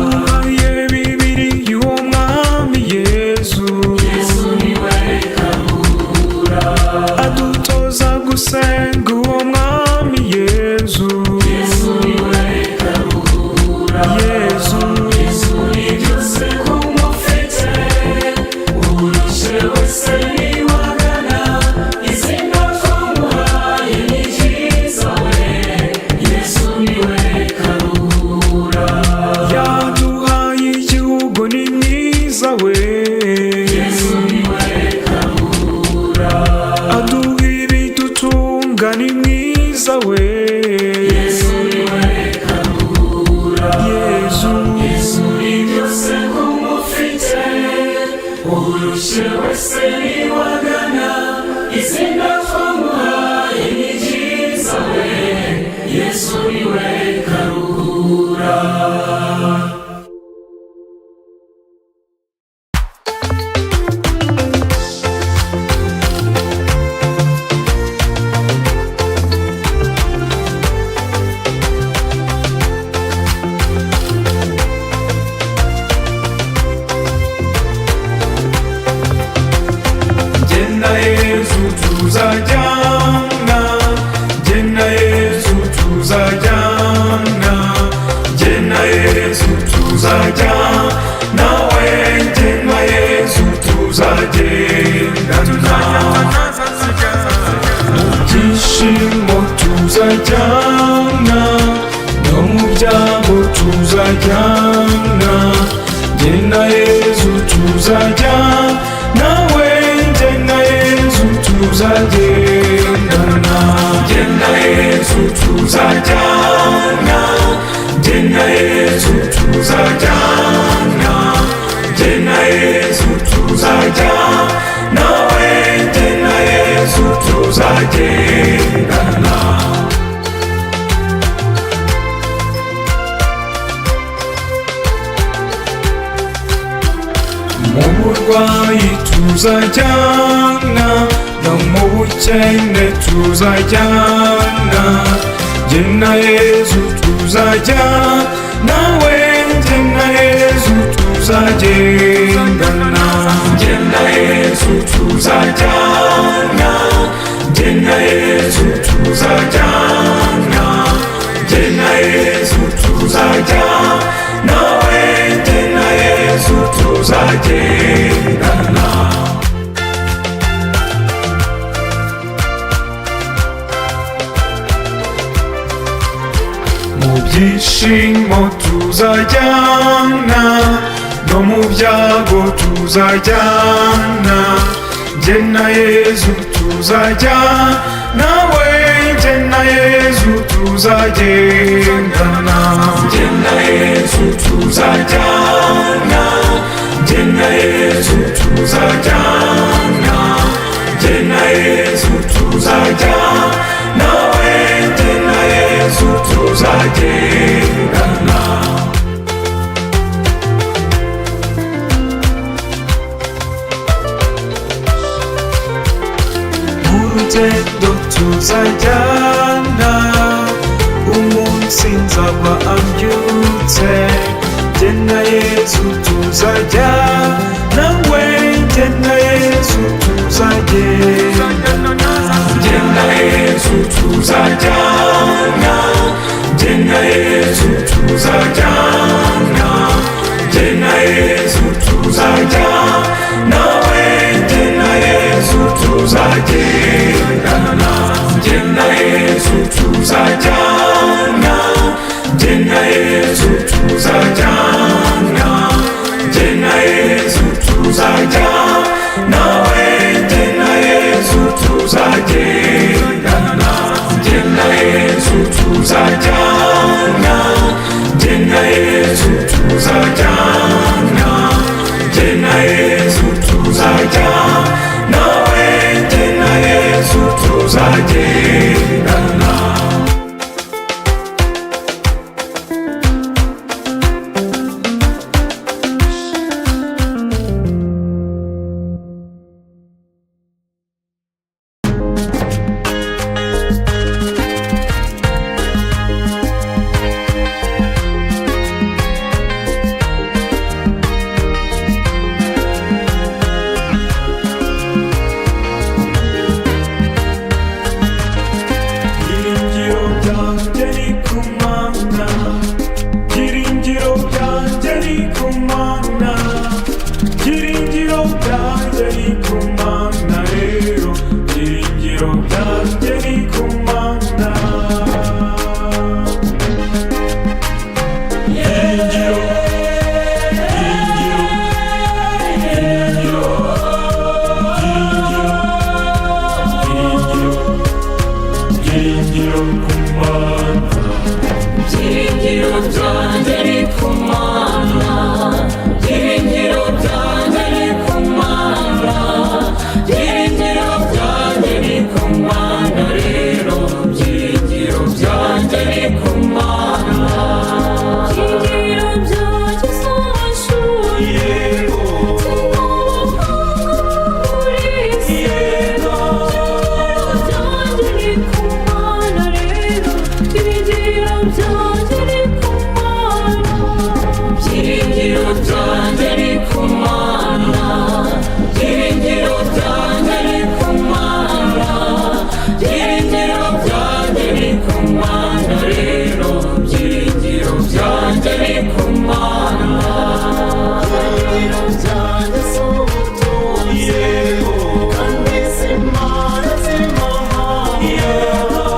yaduhaye bibiri y'uwo mwami Yesu. Yesu niwe Karura. Adutoza gusenga uwo mwami Yesu. Yesu niwe Karura. Yesu ni byose kumufite, urushe wese niwagana, izina twamuhaye ni ryiza we. Yesu niwe Karura. yaduhaye igihugu ni mwiza we. Yesu niwe Karura. aduha ibidutunga ni mwiza we. Yesu niwe Karura. Yesu ni byose kumufite, urushe wese niwagana, izina twamuhaye ni ryiza we. Yesu niwe Karura. Jena Yesu tuzajyana, Jena Yesu tuzajyana, Jena Yesu tuzajyana, we Jena Yesu tuzagendana. Mu byishimo tuzajyana, no mu byago tuzajyana, Jena Yesu tuzajyana, we Jena Yesu tuzagendana. Jena Yesu tuzajyana, Jena Yesu tuzajyana, Jena Yesu tuzajyana, we Jena Yesu tuzagendana. Mu burwayi tuzajyana, no mu bukene tuzajyana, Jena Yesu tuzajyana, we Jena Yesu tuzagendana. Jena Yesu tuzajyana, Jena Yesu tuzajyana, Jena Yesu tuzajyana, we Jena Yesu tuzagendana. Mu byishimo tuzajyana, no mu byago tuzajyana, Jena Yesu tuzajyana, we Jena Yesu tuzagendana. Jena Yesu tuzajyana, Jena Yesu tuzajyana, Jena Yesu tuzajyana, we Jena Yesu tuzagendana. Urugendo tuzajyana, umunsi nzaba ambyutse, Jena Yesu tuzajyana, we Jena Yesu tuzagendana. Jena Yesu tuzajyana, Jena Yesu tuzajyana, Jena Yesu tuzajyana, we Jena Yesu tuzagendana. Jena Yesu tuzajyana, Jena Yesu tuzajyana, Jena Yesu tuzajyana, we Jena Yesu tuzagendana. Jena Yesu tuzajyana, Jena Yesu tuzajyana, Jena Yesu tuzajyana, we Jena byiringiro byanjye ni ku Mana, byiringiro byanjye ni ku Mana, byiringiro byanjye ni ku Mana rero, byiringiro byanjye ni ku Mana. Byiringiro byanjye si ubutunzi kandi si Imana z'imahanga, byiringiro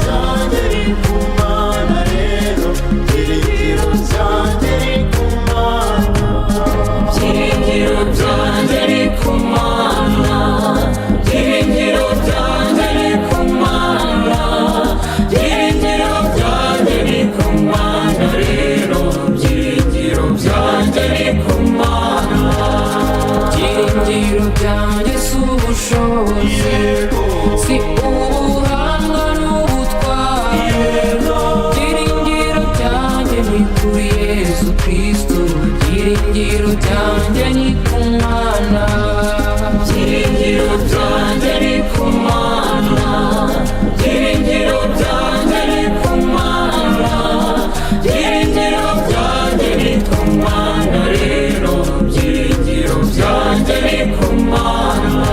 byanjye ni ku Mana rero, byiringiro byanjye ni ku Mana, byiringiro byanjye ni ku Mana, byiringiro byanjye ni ku Mana, byiringiro byanjye ni ku Mana rero, byiringiro byanjye ni ku Mana. Byiringiro byanjye si ubushobozi, si ubuhanga n'ubutware, byiringiro byanjye ni kuri Yesu Kristo, byiringiro byanjye ni ku Mana, byiringiro byanjye ni ku Mana, byiringiro byanjye ni ku Mana, byiringiro byanjye ni ku Mana rero, byiringiro byanjye ni ku Mana.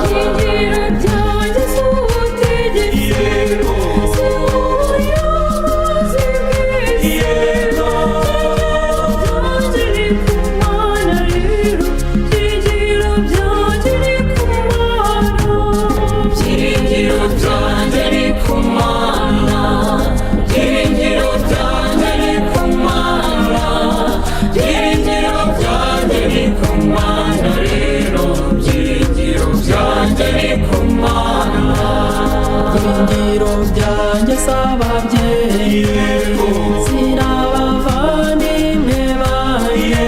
Byiringiro byanjye si ubutegetsi, si ubuyobozi bw'isi, byiringiro byanjye ni ku Mana rero, byiringiro byanjye ni ku Mana, byiringiro byanjye ni ku Mana, byiringiro byanjye ni ku Mana, byiringiro byanjye ni ku Mana rero, byiringiro byanjye ni ku Mana. Byiringiro byanjye si ababyeyi, si n'abavandimwe banjye,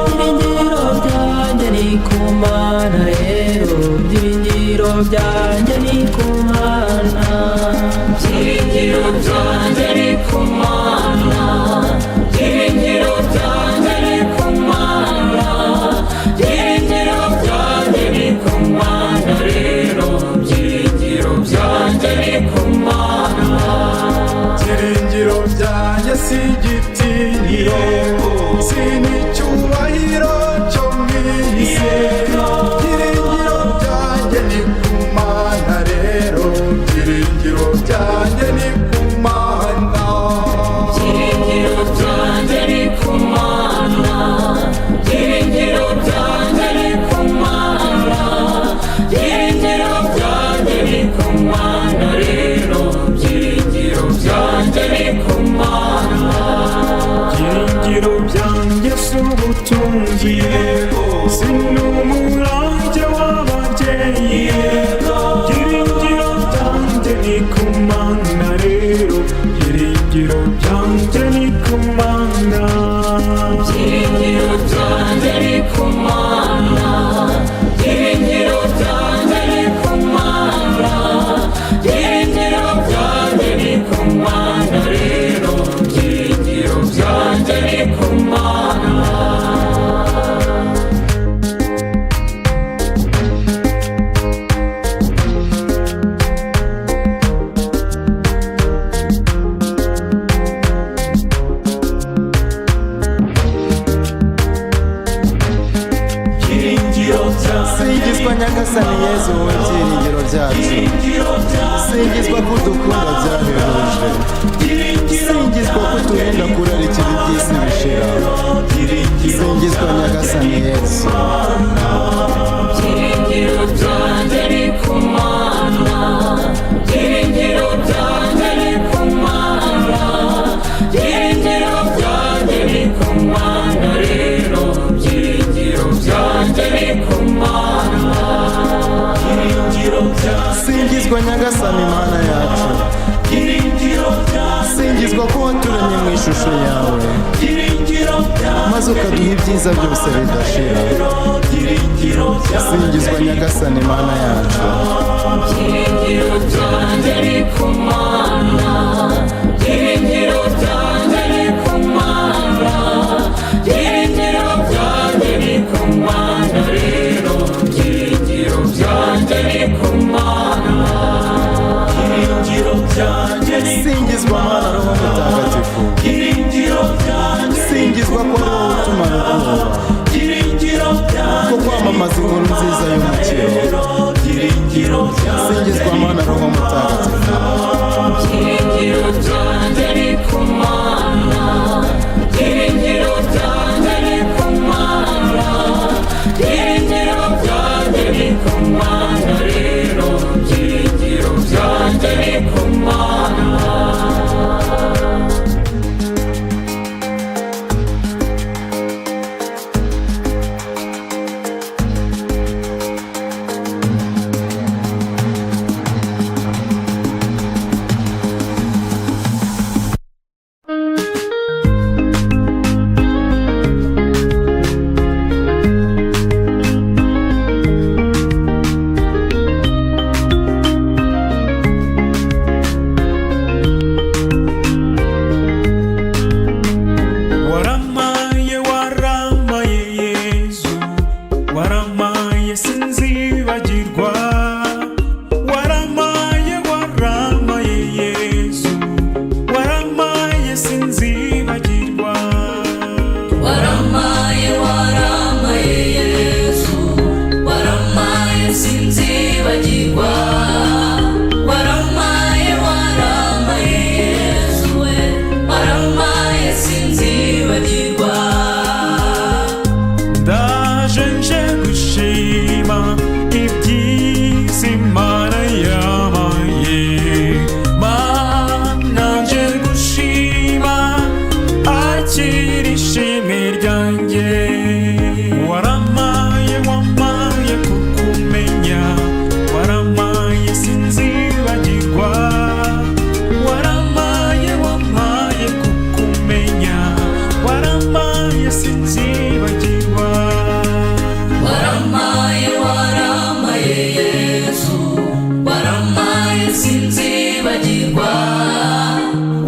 byiringiro byanjye ni ku Mana rero, byiringiro byanjye ni ku Mana, byiringiro byanjye ni ku Mana, byiringiro byanjye ni ku Mana, byiringiro byanjye ni ku Mana rero, byiringiro byanjye ni ku Mana. Byiringiro byanjye si igitinyiro, si n'icyubahiro cyo mu isi, byiringiro byanjye ni ku Mana rero, byiringiro byanjye ni ku Mana, byiringiro byanjye ni ku Mana, byiringiro byanjye ni ku Mana, byiringiro byanjye ni ku Mana rero, byiringiro byanjye ni ku Mana. Byiringiro byanjye si ubutunzi, si n'umurage w'ababyeyi, byiringiro byanjye ni ku Mana rero, byiringiro byanjye ni ku Mana, byiringiro byanjye ni ku Mana, byiringiro byanjye ni ku Mana, byiringiro byanjye ni ku Mana rero, byiringiro byanjye ni ku Mana. Singizwa Nyagasani Yezu wowe byiringiro byacu, singizwa ko udukunda byahebuje, singizwa ko uturinda kurarikira iby'isi bishira, singizwa Nyagasani Yezu. Byiringiro byanjye ni ku Mana, byiringiro byanjye ni ku Mana, byiringiro byanjye ni ku Mana rero, byiringiro byanjye ni ku Mana, byiringiro byanjye. Singizwa Nyagasani Mana yacu, singizwa ko waturemye mu ishusho yawe, maze ukaduha ibyiza byose bidashira, singizwa Nyagasani Mana yacu. Byiringiro byanjye ni ku Mana, byiringiro byanjye ni ku Mana, byiringiro byanjye ni ku Mana rero, byiringiro byanjye ni ku Mana, byiringiro byanjye ni ku Mana. Singizwa Mana Roho Mutagatifu, waramaye sinzibagirwa, waramaye waramaye Yesu, waramaye sinzibagirwa,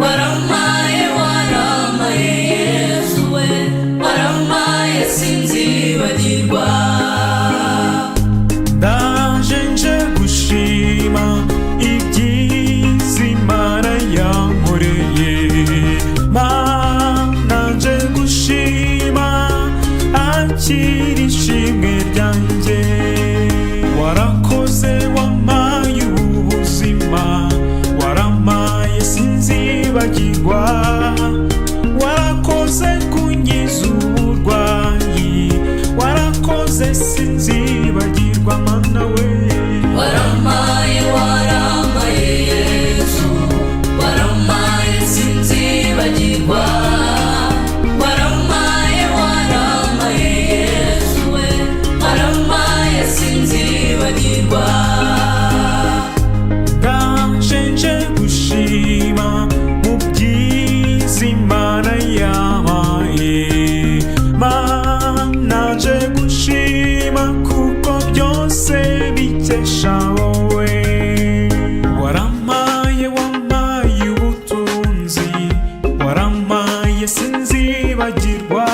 waramaye waramaye Yesu we, waramaye sinzibagirwa. ndaje nje gushima ibyiza Imana yankoreye, Mana nje gushima akira ishimwe ryanjye, warakoze wampaye ubuzima, waramaye sinzibagirwa, warakoze kunkiza uburwayi, warakoze sinzibagirwa Mana we, Waramaye waramaye Yesu, waramaye sinzibagirwa, waramaye waramaye Yesu we, waramaye sinzibagirwa. ndaje nje gushima mu byiza Imana yampaye, Mana nje gushima kuko byose bikesha wowe, waramaye wampaye ubutunzi, waramaye sinzibagirwa,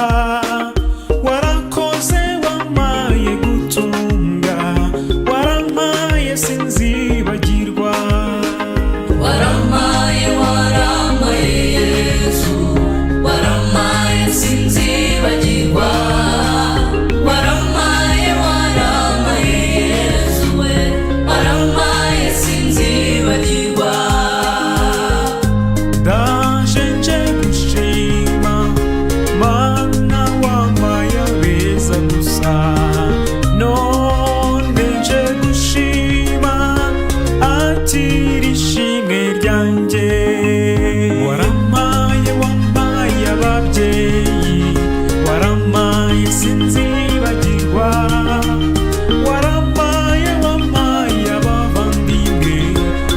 warakoze wampaye gutunga, waramaye sinzibagirwa, Waramaye waramaye Yesu, waramaye sinzibagirwa, waramaye waramaye Yesu we, waramaye sinzibagirwa. ndaje nje gushima Mana wampaye abeza gusa, none nje gushima akira ishimwe ryanjye, waramaye wampaye ababyeyi, waramaye sinzibagirwa, waramaye wampaye abavandimwe,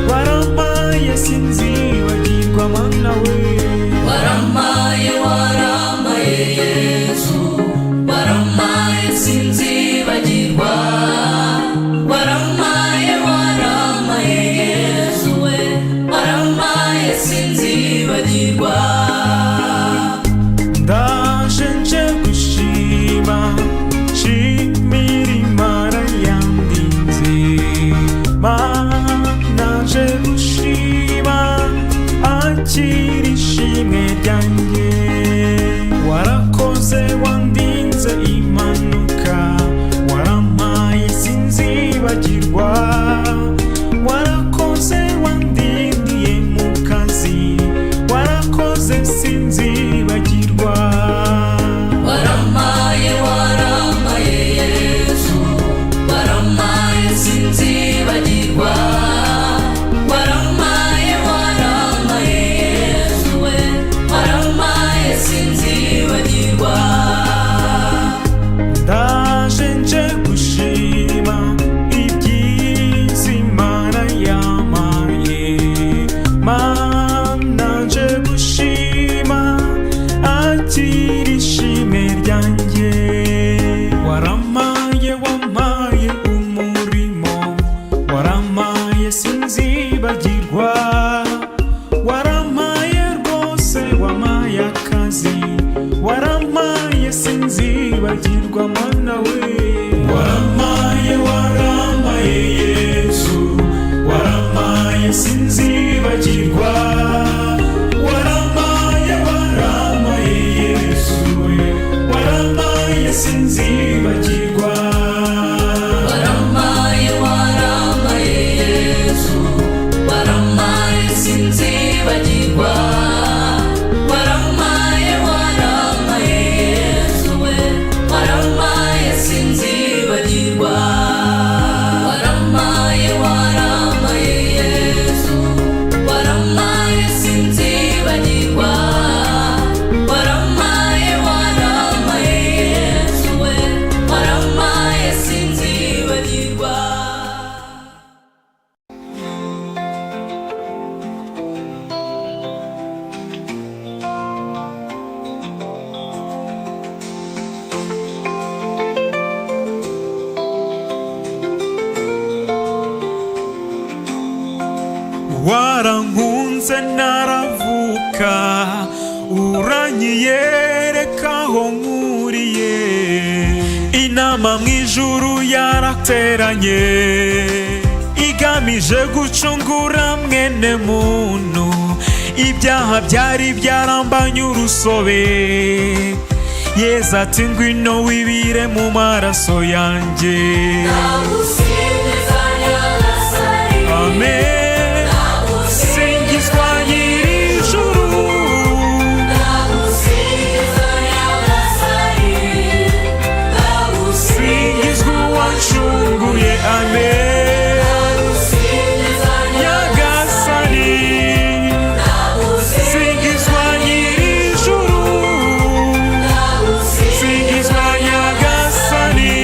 waramaye sinzibagirwa Mana we, Waramaye waramaye Yesu, waramaye sinzibagirwa, waramaye waramaye Yesu we, waramaye sinzibagirwa. ndaje nje gushima shimira Imana yandinze, Mana nje gushima akira ishimwe ryanjye, warakoze wandinze impanuka, waramaye sinzibagirwa, warakoze wandindiye mu kazi, warakoze sinzibagirwa, Waramaye waramaye Yesu, waramaye sinzibagirwa, waramaye waramaye Yesu we, waramaye sinzibagirwa. ndaje nje gushima ibyiza Imana yampaye, Mana nje gushima akira ishimwe ryanjye, waramaye wampaye umurimo, waramaye sinzibagirwa, waramaye rwose wampaye akazi, waramaye sinzibagirwa Mana we, waramaye waramaye Yesu, waramaye sinzibagirwa, waramaye waramaye Yesu we, waramaye sinzibagirwa, Waramaye waramaye Yesu, waramaye sinzibagirwa, waramaye waramaye Yesu we, waramaye sinzibagirwa. Waramaye waramaye Yesu, waramaye sinzibagirwa, waramaye waramaye Yesu we, nkunze ntaravuka, uranyiyereka aho nkuriye. Inama mu ijuru yarateranye, igamije gucungura mwene muntu. Ibyaha byari byarambanye urusobe, Yesu ati ngwino wibire mu maraso yanjye. Amen. Singizwa nyir'ijuru, singizwa uwancunguye. Amen. Nyagasani, singizwa nyir'ijuru, singizwa Nyagasani,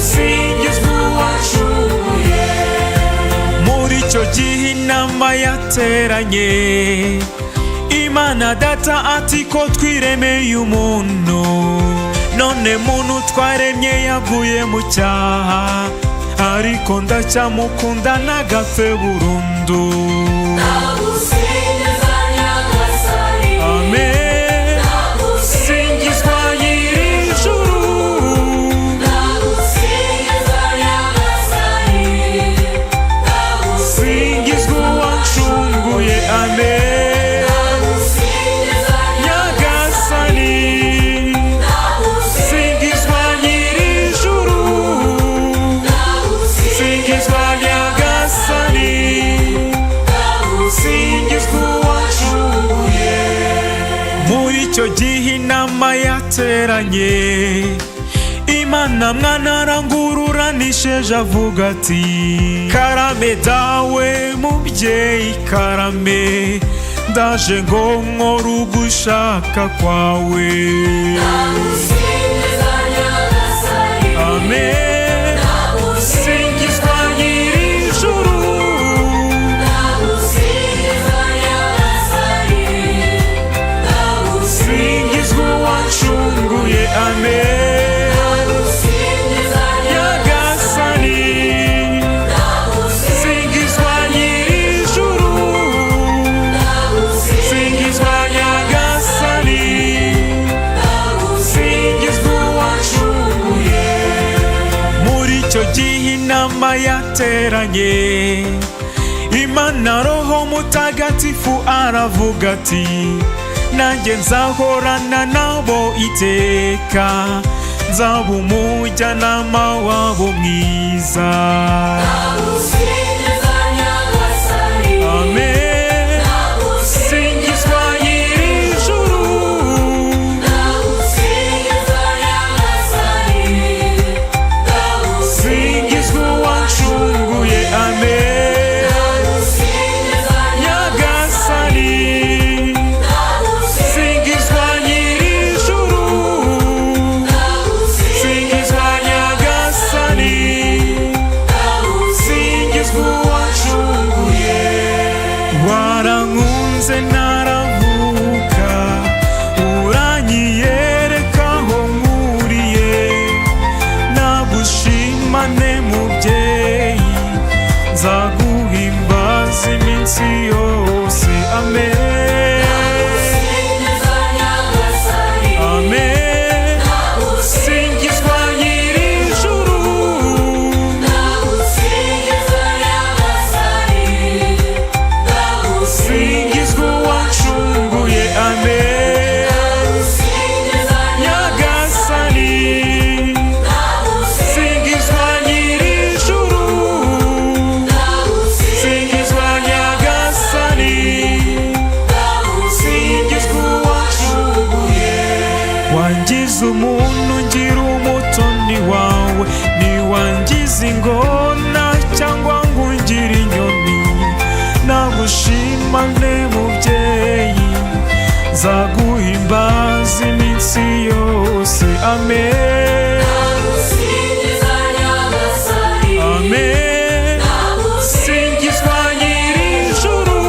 singizwa uwancunguye. Muri icyo gihe inama yateranye, Imana Data ati ko twiremeye umuntu, none muntu twaremye yaguye mu cyaha, ariko ndacyamukunda ntagapfe burundu. Amen. Singizwa nyir'ijuru, singizwa uwancunguye. Amen. Nyagasani, singizwa nyir'ijuru, singizwa Nyagasani, singizwa uwancunguye. Muri icyo gihe inama yateranye, Imana Mwana arangururanisheje avuga ati karame dawe mubyeyi karame, ndaje ngo nkore ugushaka kwawe. Amen. Singizwa nyir'ijuru, singizwa uwancunguye. Amen. Nyagasani, singizwa nyir'ijuru, singizwa Nyagasani, singizwa uwancunguye. Muri icyo gihe inama yateranye, Imana Roho Mutagatifu aravuga ati nanjye nzahorana nabo iteka, nzaba umujyanama wabo mwiza. Amen. Singizwa nyir'ijuru, singizwa uwancunguye. Amen. Nyagasani, singizwa nyir'ijuru, singizwa Nyagasani, singizwa uwancunguye. Warankunze ntaravuka, uranyiyereka aho nkuriye. Nagushimane mubyeyi, nzaguhimbaza iminsi yose. Amen. Amen. Singizwa nyir'ijuru, singizwa uwancunguye. Amen. Nyagasani, singizwa nyir'ijuru, singizwa Nyagasani, singizwa uwancunguye. Wangize umuntu ngira umutoni wawe, ntiwangize ingona cyangwa ngo ungire inyoni. Nagushimane mubyeyi, nzaguhimbaza iminsi yose. Amen. Amen. Singizwa nyir'ijuru,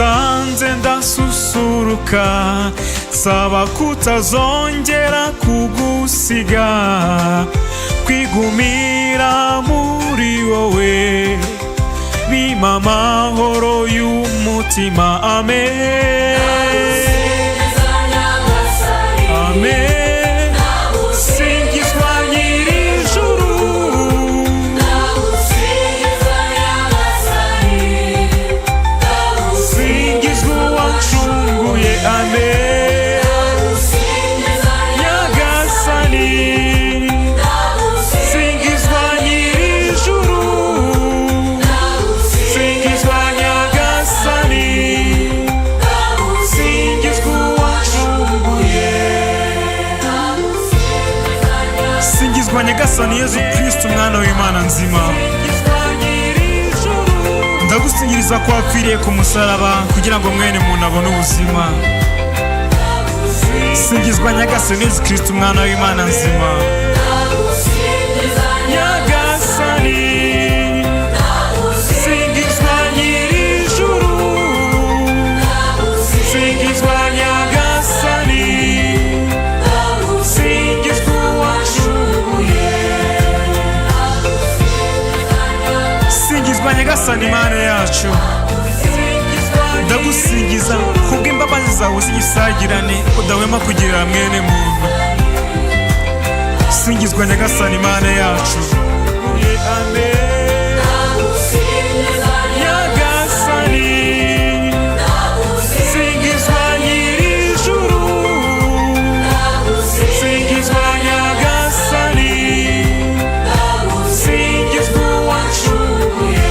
ngusanze ndasusuruka, saba kutazongera kugusiga, kwigumira muri wowe bimpa amahoro y'umutima. Amen, amen. Singizwa nyir'ijuru, singizwa uwancunguye. Amen, nyagasani. Singizwa nyir'ijuru, singizwa nyagasani, singizwa uwancunguye. Singizwa nyagasani Yezu Kristo, umwana w'Imana nzima. Ndagusingiriza ko wapfiriye ku musaraba kugira ngo mwene muntu abone ubuzima. Singizwa nyagasani Yezu Kristo, umwana w'Imana nzima. Nyagasani, singizwa nyir'ijuru, singizwa nyagasani, singizwa uwancunguye. Singizwa nyagasani Mana yacu, ndagusingiza kubw'imbabazi zawe z'igisagirane udahwema kugirira mwene muntu. Singizwa nyagasani Mana yacu. Amen, nyagasani. Singizwa nyir'ijuru, singizwa nyagasani, singizwa uwancunguye.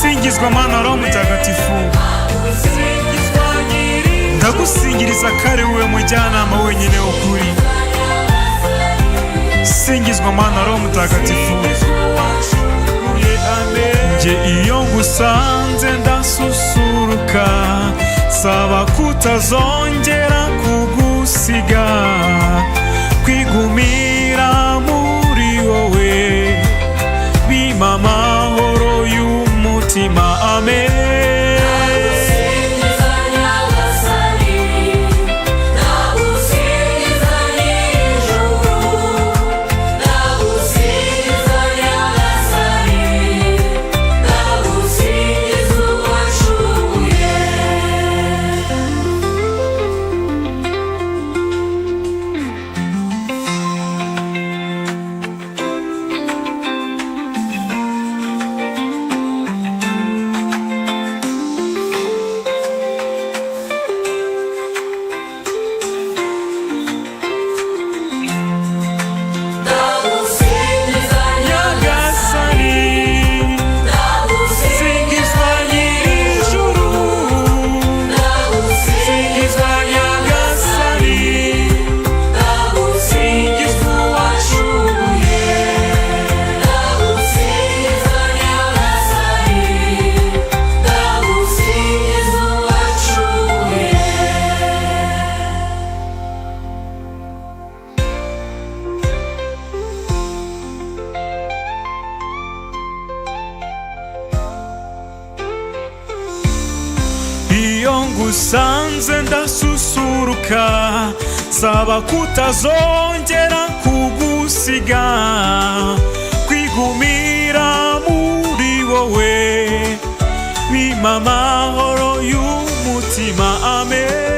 Singizwa Mana Roho Mutagatifu, ndagusingiriza ko ari wowe mujyanama wenyine w'ukuri. Singizwa Mana Roho Mutagatifu. Nje iyo ngusanze ndasusuruka, saba kutazongera kugusiga, kwigumira muri wowe bimpa amahoro y'umutima. Amen, iyo ngusanze ndasusuruka, saba kutazongera kugusiga, kwigumira muri wowe bimpa amahoro y'umutima. Amen.